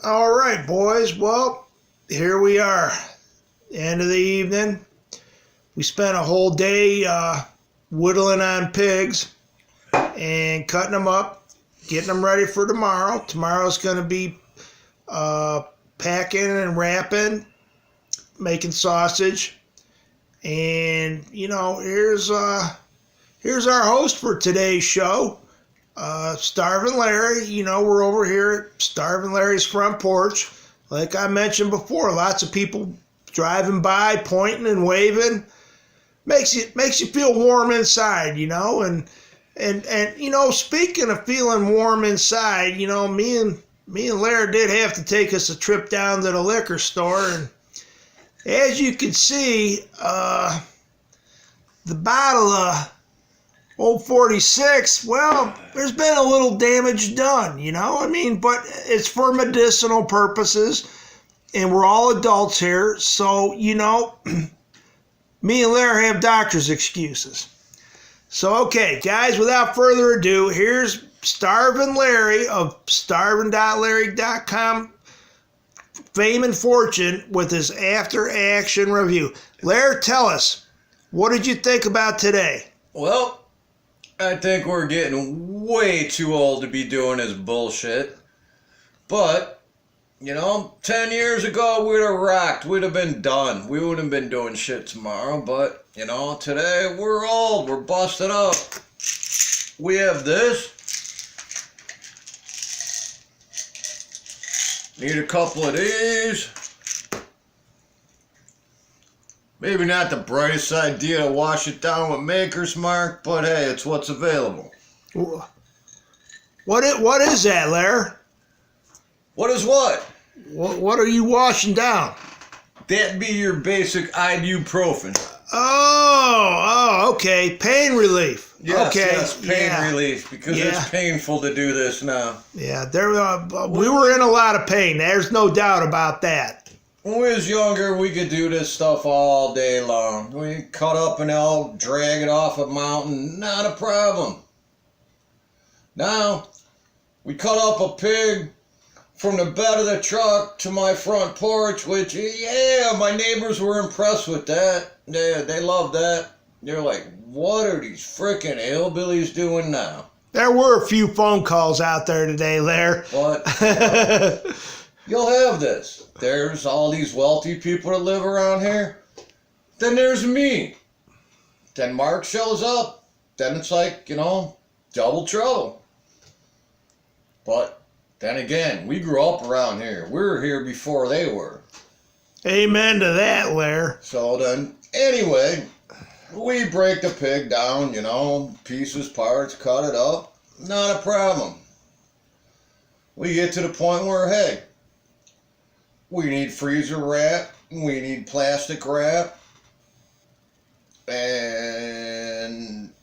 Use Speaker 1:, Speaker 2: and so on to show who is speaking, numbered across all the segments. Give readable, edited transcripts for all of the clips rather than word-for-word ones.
Speaker 1: All right, boys. Well, here we are. End of the evening. We spent a whole day whittling on pigs and cutting them up, getting them ready for tomorrow. Tomorrow's going to be packing and wrapping, making sausage. And, here's our host for today's show. Starvin Larry, we're over here at Starvin Larry's front porch. Like I mentioned before, lots of people driving by, pointing and waving. Makes you feel warm inside, and speaking of feeling warm inside, me and Larry did have to take us a trip down to the liquor store, and as you can see, the bottle of Old 46, well, there's been a little damage done, but it's for medicinal purposes, and we're all adults here, so, me and Larry have doctor's excuses. So, okay, guys, without further ado, here's Starvin Larry of starvin.larry.com, fame and fortune, with his after-action review. Larry, tell us, what did you think about today?
Speaker 2: Well, I think we're getting way too old to be doing this bullshit. But, 10 years ago, we'd have rocked. We'd have been done. We wouldn't have been doing shit tomorrow. But, today, we're old. We're busted up. We have this. Need a couple of these. Maybe not the brightest idea to wash it down with Maker's Mark, but hey, it's what's available.
Speaker 1: What is that, Larry?
Speaker 2: What is what?
Speaker 1: What are you washing down?
Speaker 2: That'd be your basic ibuprofen.
Speaker 1: Oh, okay. Pain relief.
Speaker 2: Yes,
Speaker 1: okay.
Speaker 2: Yes, pain relief, because it's painful to do this now.
Speaker 1: Yeah, we were in a lot of pain. There's no doubt about that.
Speaker 2: When we was younger, we could do this stuff all day long. We cut up an elk, drag it off a mountain, not a problem. Now, we cut up a pig from the bed of the truck to my front porch, which, my neighbors were impressed with that. They loved that. They're like, what are these frickin' hillbillies doing now?
Speaker 1: There were a few phone calls out there today, Larry.
Speaker 2: But you'll have this. There's all these wealthy people that live around here. Then there's me. Then Mark shows up. Then it's like, double trouble. But then again, we grew up around here. We were here before they were.
Speaker 1: Amen to that, Larry.
Speaker 2: So then, anyway, we break the pig down, pieces, parts, cut it up. Not a problem. We get to the point where, hey, we need freezer wrap, we need plastic wrap, and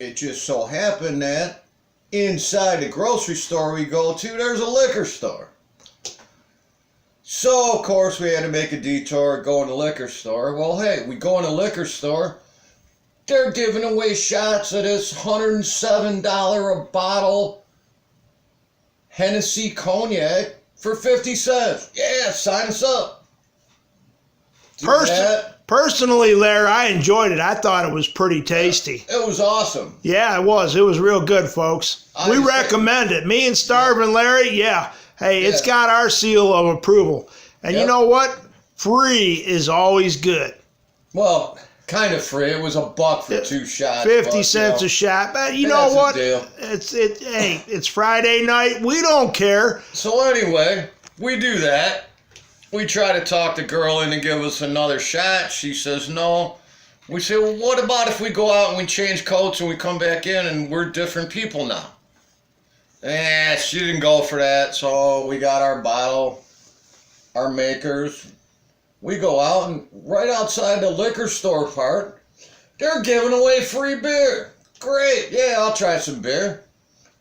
Speaker 2: it just so happened that inside the grocery store we go to, there's a liquor store. So, of course, we had to make a detour, go in the liquor store. Well, hey, we go in the liquor store, they're giving away shots of this $107 a bottle Hennessy cognac for 50 cents. Yeah, sign us up.
Speaker 1: Personally, Larry, I enjoyed it. I thought it was pretty tasty.
Speaker 2: It was awesome.
Speaker 1: Yeah, it was. It was real good, folks. We recommend it. Me and Starvin Larry, Hey, it's got our seal of approval. And you know what? Free is always good.
Speaker 2: Well, kind of free. It was $1 for 2 shots.
Speaker 1: 50 cents a shot. But you know what? It's Friday night. We don't care.
Speaker 2: So anyway, we do that. We try to talk the girl into give us another shot. She says no. We say, well, what about if we go out and we change coats and we come back in and we're different people now? She didn't go for that. So we got our bottle, our makers. We go out, and right outside the liquor store part, they're giving away free beer. Great. Yeah, I'll try some beer.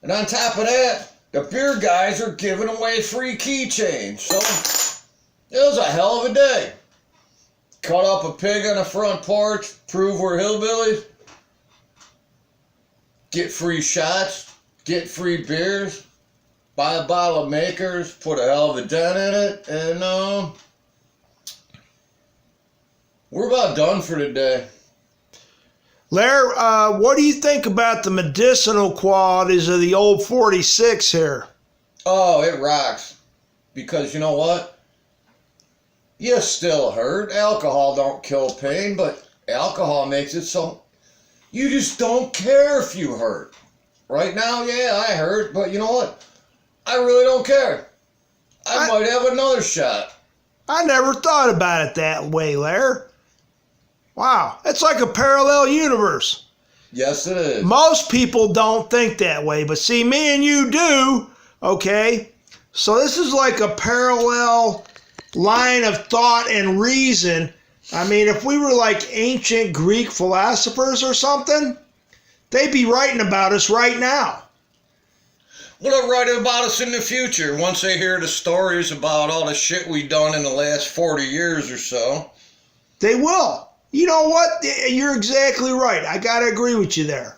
Speaker 2: And on top of that, the beer guys are giving away free keychains. So it was a hell of a day. Cut up a pig on the front porch, prove we're hillbillies, get free shots, get free beers. buy a bottle of Makers, put a hell of a dent in it, and we're about done for today.
Speaker 1: Lair, what do you think about the medicinal qualities of the old 46 here?
Speaker 2: Oh, it rocks. Because you know what? You still hurt. Alcohol don't kill pain, but alcohol makes it so you just don't care if you hurt. Right now, yeah, I hurt, but you know what? I really don't care. I might have another shot.
Speaker 1: I never thought about it that way, Lair. Wow, it's like a parallel universe.
Speaker 2: Yes, it is.
Speaker 1: Most people don't think that way, but see, me and you do, okay? So this is like a parallel line of thought and reason. I mean, if we were like ancient Greek philosophers or something, they'd be writing about us right now.
Speaker 2: Well, they'll write about us in the future once they hear the stories about all the shit we've done in the last 40 years or so.
Speaker 1: They will. You know what? You're exactly right. I got to agree with you there.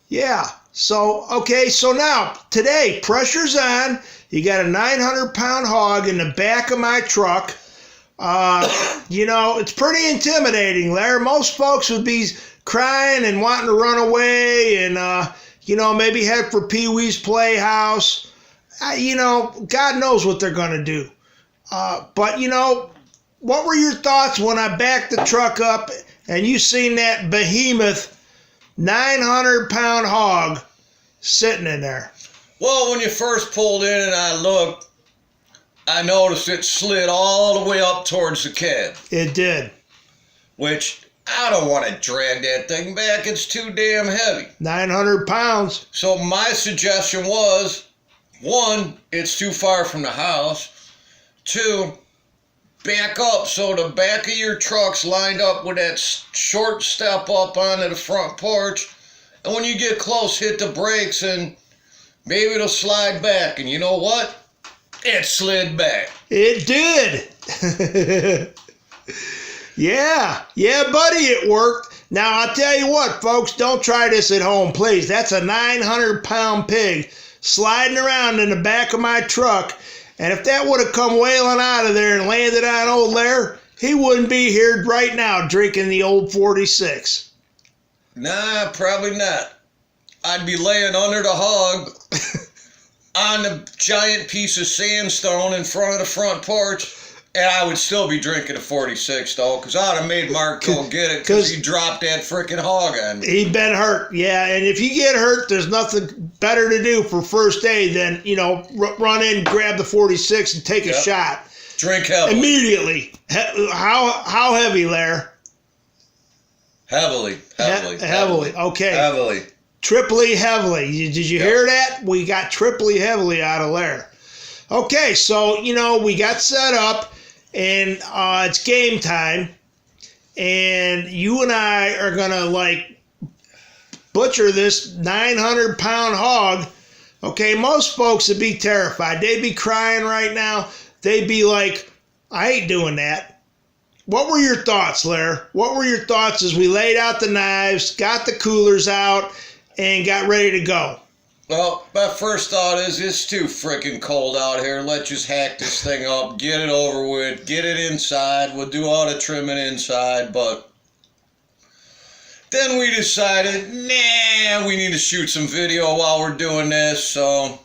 Speaker 1: Yeah. So, okay. So now, today, pressure's on. You got a 900-pound hog in the back of my truck. You know, it's pretty intimidating, Larry. Most folks would be crying and wanting to run away and, you know, maybe head for Pee Wee's Playhouse. You know, God knows what they're going to do. But, you know, what were your thoughts when I backed the truck up and you seen that behemoth 900-pound hog sitting in there?
Speaker 2: Well, when you first pulled in and I looked, I noticed it slid all the way up towards the cab.
Speaker 1: It did.
Speaker 2: Which, I don't want to drag that thing back. It's too damn heavy.
Speaker 1: 900 pounds.
Speaker 2: So my suggestion was, 1, it's too far from the house. 2, back up so the back of your truck's lined up with that short step up onto the front porch. And when you get close, hit the brakes and maybe it'll slide back. And you know what? It slid back.
Speaker 1: It did. Yeah, buddy, it worked. Now, I'll tell you what, folks, don't try this at home, please. That's a 900-pound pig sliding around in the back of my truck. And if that would have come wailing out of there and landed on old Lair, he wouldn't be here right now drinking the old 46.
Speaker 2: Nah, probably not. I'd be laying under the hog on the giant piece of sandstone in front of the front porch, and I would still be drinking a 46, though, because I'd have made Mark go get it because he dropped that freaking hog on me.
Speaker 1: He'd been hurt, yeah, and if you get hurt, there's nothing better to do for first aid than, you know, run in, grab the 46, and take a shot.
Speaker 2: Drink heavily.
Speaker 1: Immediately. How heavy, Lair?
Speaker 2: Heavily.
Speaker 1: Okay.
Speaker 2: Heavily.
Speaker 1: Triply heavily. Did you hear that? We got triply heavily out of Lair. Okay, so, you know, we got set up, and it's game time, and you and I are going to, like, butcher this 900-pound hog. Okay, most folks would be terrified. They'd be crying right now. They'd be like, I ain't doing that. What were your thoughts, Lair? What were your thoughts as we laid out the knives, got the coolers out, and got ready to go?
Speaker 2: Well, my first thought is it's too freaking cold out here. Let's just hack this thing up, get it over with, get it inside. We'll do all the trimming inside, but then we decided, nah, we need to shoot some video while we're doing this, so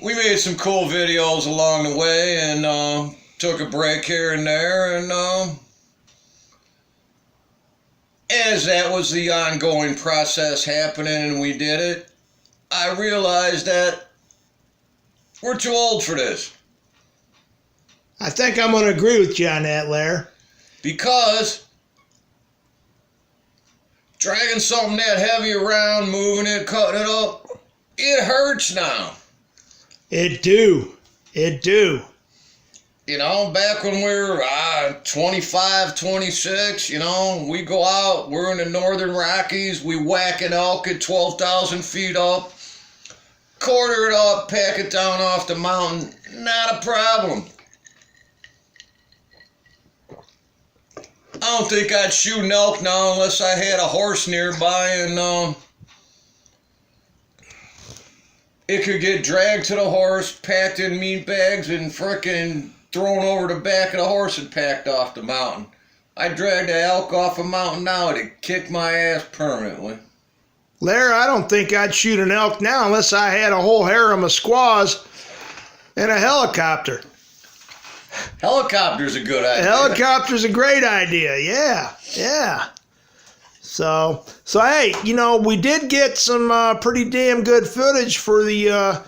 Speaker 2: we made some cool videos along the way and took a break here and there, and as that was the ongoing process happening and we did it, I realized that we're too old for this.
Speaker 1: I think I'm going to agree with you on that, Lair.
Speaker 2: Because dragging something that heavy around, moving it, cutting it up, it hurts now.
Speaker 1: It do.
Speaker 2: You know, back when we were 25, 26, you know, we go out, we're in the northern Rockies, we whack an elk at 12,000 feet up, quarter it up, pack it down off the mountain, not a problem. I don't think I'd shoot an elk now unless I had a horse nearby, and it could get dragged to the horse, packed in meat bags, and frickin' thrown over the back of the horse and packed off the mountain. I dragged an elk off a mountain now, it'd kick my ass permanently.
Speaker 1: Larry, I don't think I'd shoot an elk now unless I had a whole harem of squaws and a helicopter.
Speaker 2: Helicopter's a good idea.
Speaker 1: A helicopter's a great idea. Yeah. So hey, we did get some pretty damn good footage for the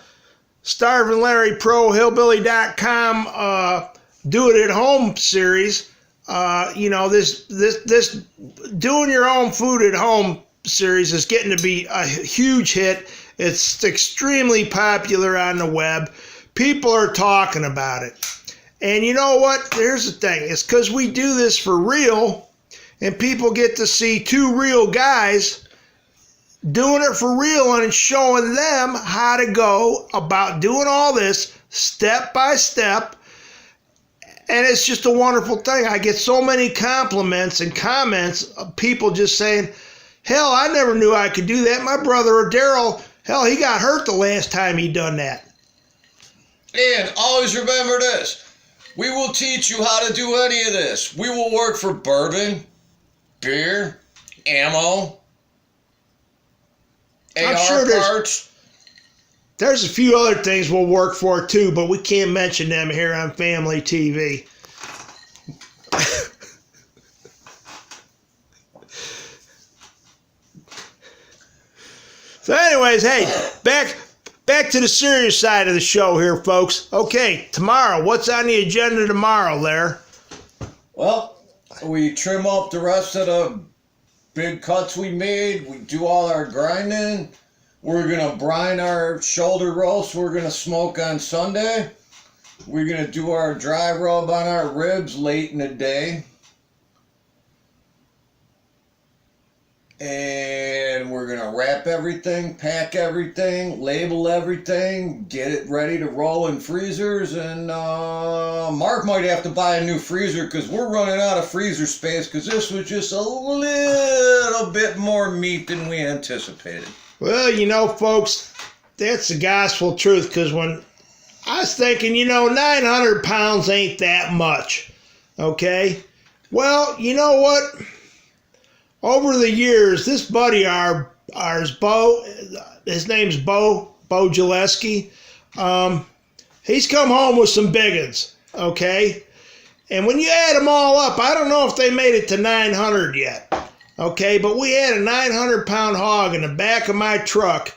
Speaker 1: Starvin Larry Pro Hillbilly.com Do It at Home series. This doing your own food at home series is getting to be a huge hit. It's extremely popular on the web. People are talking about it. And you know what? Here's the thing. It's because we do this for real, and people get to see two real guys doing it for real and showing them how to go about doing all this step by step. And it's just a wonderful thing. I get so many compliments and comments of people just saying, hell, I never knew I could do that. My brother Daryl, hell, he got hurt the last time he done that.
Speaker 2: And always remember this. We will teach you how to do any of this. We will work for bourbon, beer, ammo, AR parts.
Speaker 1: There's a few other things we'll work for too, but we can't mention them here on Family TV. So anyways, hey, back to the serious side of the show here, folks. Okay, tomorrow, what's on the agenda tomorrow, Lair?
Speaker 2: Well, we trim up the rest of the big cuts we made. We do all our grinding. We're going to brine our shoulder roast. We're going to smoke on Sunday. We're going to do our dry rub on our ribs late in the day. And we're going to wrap everything, pack everything, label everything, get it ready to roll in freezers. And Mark might have to buy a new freezer because we're running out of freezer space because this was just a little bit more meat than we anticipated.
Speaker 1: Well, folks, that's the gospel truth, because when I was thinking, 900 pounds ain't that much, okay? Well, you know what? Over the years, this buddy ours, Bo, his name's Bo Gillespie, he's come home with some big uns, okay? And when you add them all up, I don't know if they made it to 900 yet. Okay, but we had a 900-pound hog in the back of my truck,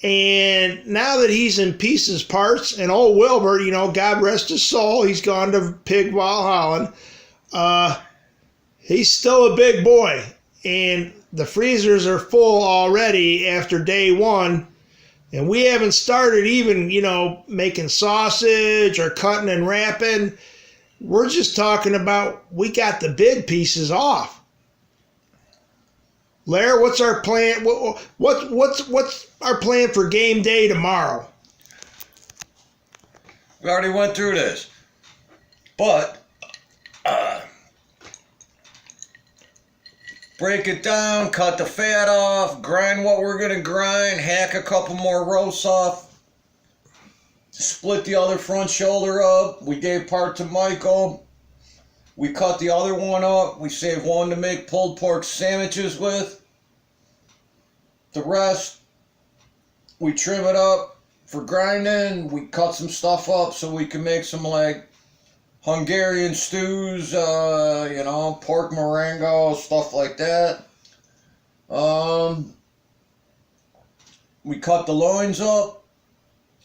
Speaker 1: and now that he's in pieces, parts, and old Wilbur, God rest his soul, he's gone to Pigwall, Holland, he's still a big boy, and the freezers are full already after day one, and we haven't started even, making sausage or cutting and wrapping. We're just talking about we got the big pieces off. Lair, what's our plan? What's our plan for game day tomorrow?
Speaker 2: We already went through this, but break it down, cut the fat off, grind what we're gonna grind, hack a couple more roasts off, split the other front shoulder up. We gave part to Michael. We cut the other one up. We saved one to make pulled pork sandwiches with. The rest, we trim it up for grinding. We cut some stuff up so we can make some like Hungarian stews, pork morango, stuff like that. We cut the loins up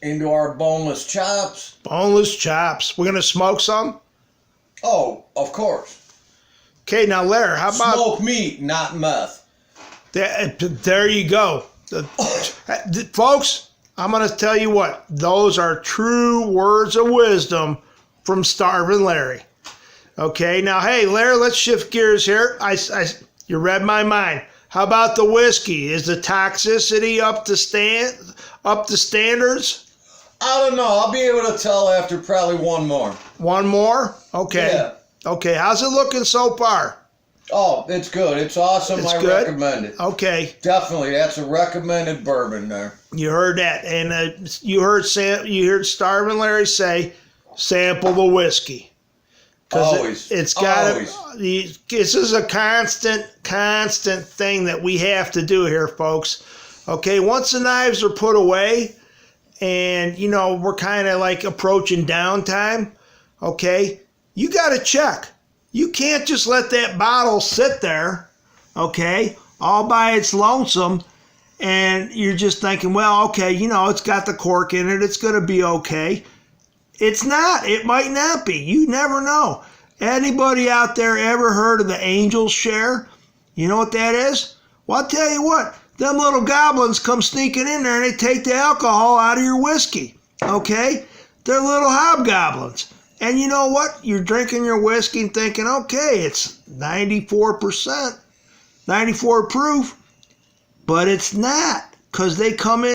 Speaker 2: into our boneless chops.
Speaker 1: Boneless chops. We're going to smoke some?
Speaker 2: Oh, of course.
Speaker 1: Okay, now Lair, how about...
Speaker 2: Smoked meat, not meth.
Speaker 1: There you go. Folks, I'm going to tell you what. Those are true words of wisdom from Starvin Larry. Okay, now, hey, Larry, let's shift gears here. You read my mind. How about the whiskey? Is the toxicity up to standards?
Speaker 2: I don't know. I'll be able to tell after probably one more.
Speaker 1: One more? Okay.
Speaker 2: Yeah.
Speaker 1: Okay, how's it looking so far?
Speaker 2: Oh, it's good. It's awesome.
Speaker 1: It's
Speaker 2: I
Speaker 1: good?
Speaker 2: recommend it.
Speaker 1: Okay,
Speaker 2: Definitely, that's a recommended bourbon there.
Speaker 1: you heard that, and you heard Starvin Larry say, sample the whiskey.
Speaker 2: Always.
Speaker 1: It's got
Speaker 2: Always.
Speaker 1: this is a constant thing that we have to do here, folks. Okay, once the knives are put away, and we're kind of like approaching downtime. Okay, you got to check. You can't just let that bottle sit there, okay, all by its lonesome, and you're just thinking, well, okay, it's got the cork in it, it's going to be okay. It's not. It might not be. You never know. Anybody out there ever heard of the angel's share? You know what that is? Well, I'll tell you what. Them little goblins come sneaking in there and they take the alcohol out of your whiskey, okay? They're little hobgoblins. And you know what? You're drinking your whiskey and thinking, okay, it's 94%, 94 proof, but it's not, because they come in